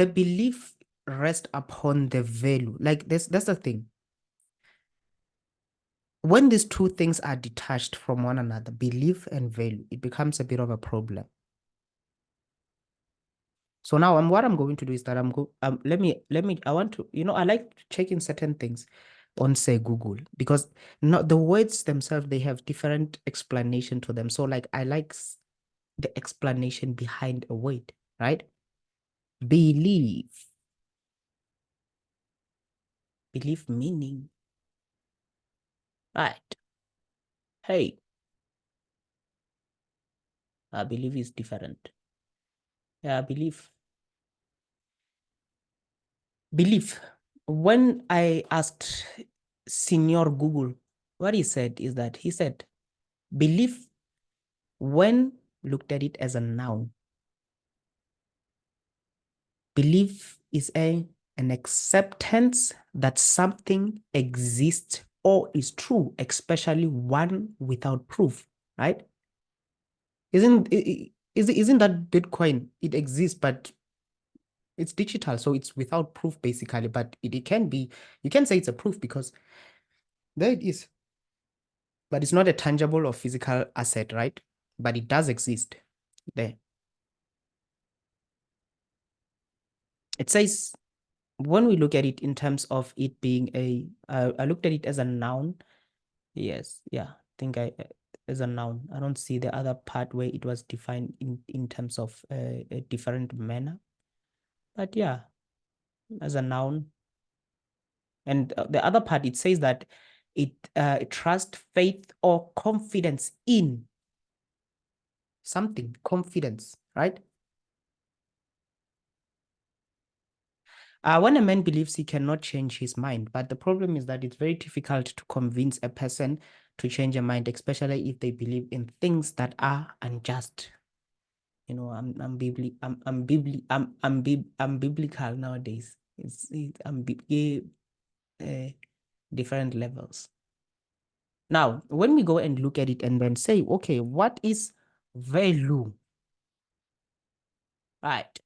the belief rests upon the value. Like that's the thing. When these two things are detached from one another, belief and value, it becomes a bit of a problem. So now what I'm going to do is that I want to, I like checking certain things on, say, Google, because not the words themselves, they have different explanation to them. So like I like the explanation behind a word, right? Believe. Believe meaning. Right. Hey, I believe is different. Yeah, I believe. Belief. When I asked Senior Google, what he said is that he said, belief, when looked at it as a noun, belief is an acceptance that something exists or is true, especially one without proof, right? Isn't that Bitcoin? It exists, but it's digital, so it's without proof basically. But it can be, you can say it's a proof because there it is. But it's not a tangible or physical asset, right? But it does exist there. It says, when we look at it in terms of it being I looked at it as a noun. Yes, yeah, I think as a noun. I don't see the other part where it was defined in terms of a different manner. But yeah, as a noun. And the other part, it says that it trust, faith, or confidence in something, confidence, right? When a man believes he cannot change his mind, but the problem is that it's very difficult to convince a person to change a mind, especially if they believe in things that are unjust. I'm biblical nowadays. Different levels. Now, when we go and look at it and then say, okay, what is value? Right.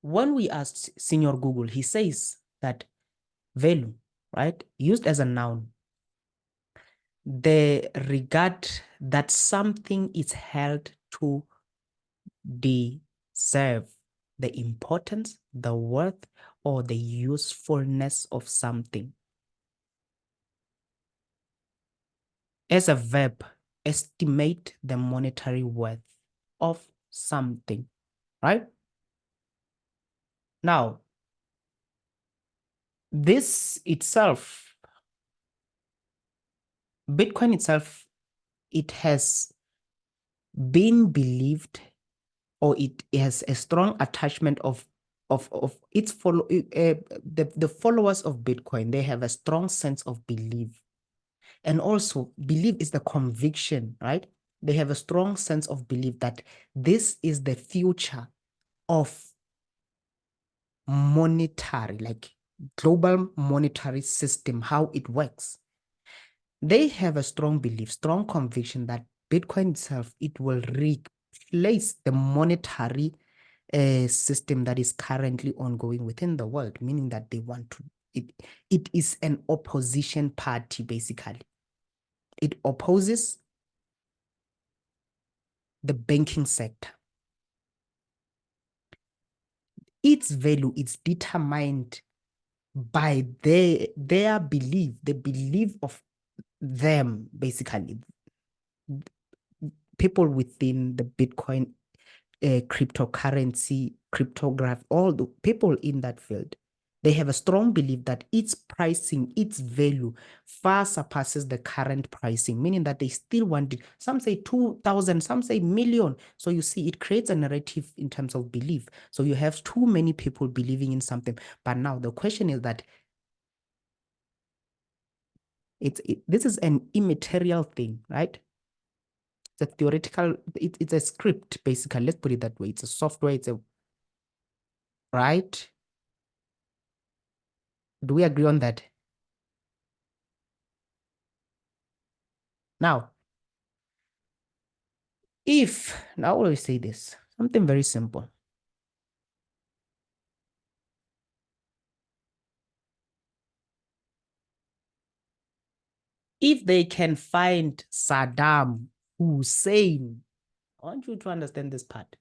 When we ask Senior Google, he says that value, right, used as a noun, the regard that something is held to deserve, the importance, the worth, or the usefulness of something. As a verb, estimate the monetary worth of something, right? Now, this itself, Bitcoin itself, it has been believed, or it has a strong attachment of its the followers of Bitcoin. They have a strong sense of belief, and also belief is the conviction, right? They have a strong sense of belief that this is the future of monetary, like global monetary system, how it works. They have a strong belief, strong conviction that Bitcoin itself, it will replace the monetary system that is currently ongoing within the world, meaning that they want to, it is an opposition party, basically. It opposes the banking sector. Its value is determined by their belief, the belief of them, basically. People within the Bitcoin cryptocurrency, cryptography, all the people in that field, they have a strong belief that its pricing, its value far surpasses the current pricing, meaning that they still want it. Some say 2,000, some say million. So you see, it creates a narrative in terms of belief. So you have too many people believing in something. But now the question is that this is an immaterial thing, right? It's a theoretical, it's a script, basically. Let's put it that way. It's a software, it's a, right? Do we agree on that? Now, now I always say this, something very simple. if they can find Saddam Hussein, I want you to understand this part.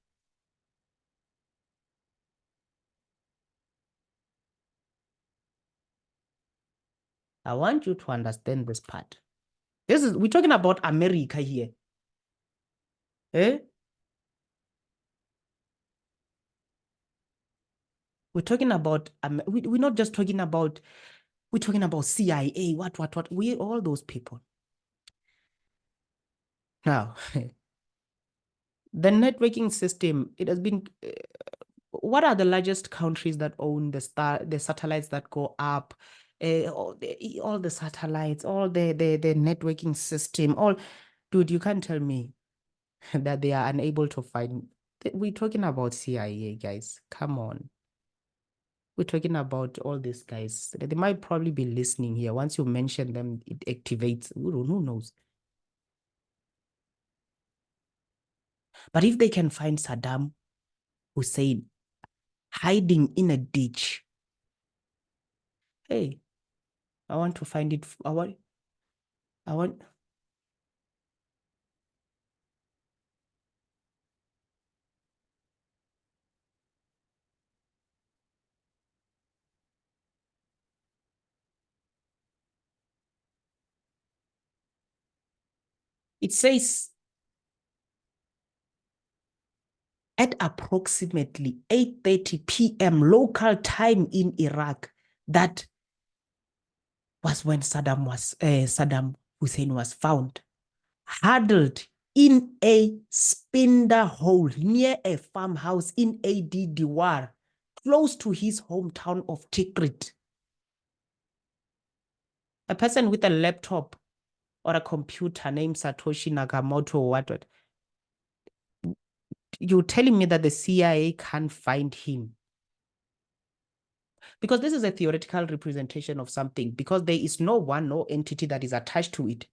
I want you to understand this part. We're talking about America here. Eh? We're talking about, we're not just talking about, we're talking about CIA, what, we, all those people. Now, the networking system, it has been, what are the largest countries that own the satellites that go up, all the satellites, all the networking system, dude, you can't tell me that they are unable to find. We're talking about CIA, guys. Come on. We're talking about all these guys. They might probably be listening here. Once you mention them, it activates. Who knows? But if they can find Saddam Hussein hiding in a ditch, hey, I want to find it. I want. It says at approximately 8:30 p.m. local time in Iraq, that was when Saddam Hussein was found, huddled in a spindle hole near a farmhouse in AD Diwar, close to his hometown of Tikrit. A person with a laptop or a computer named Satoshi Nakamoto or what? You're telling me that the CIA can't find him? Because this is a theoretical representation of something, because there is no entity that is attached to it.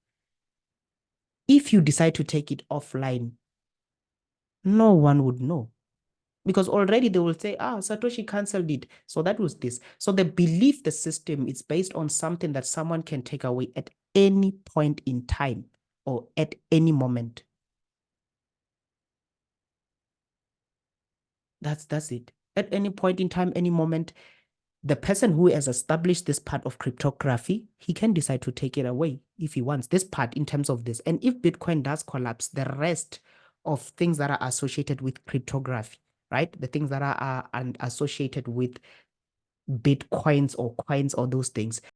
If you decide to take it offline, no one would know. Because already they will say, Satoshi canceled it. So that was this. So the belief, the system, is based on something that someone can take away at any point in time or at any moment. That's it. At any point in time, any moment, the person who has established this part of cryptography, he can decide to take it away if he wants, this part in terms of this. And if Bitcoin does collapse, the rest of things that are associated with cryptography, right? The things that are associated with Bitcoins or coins or those things,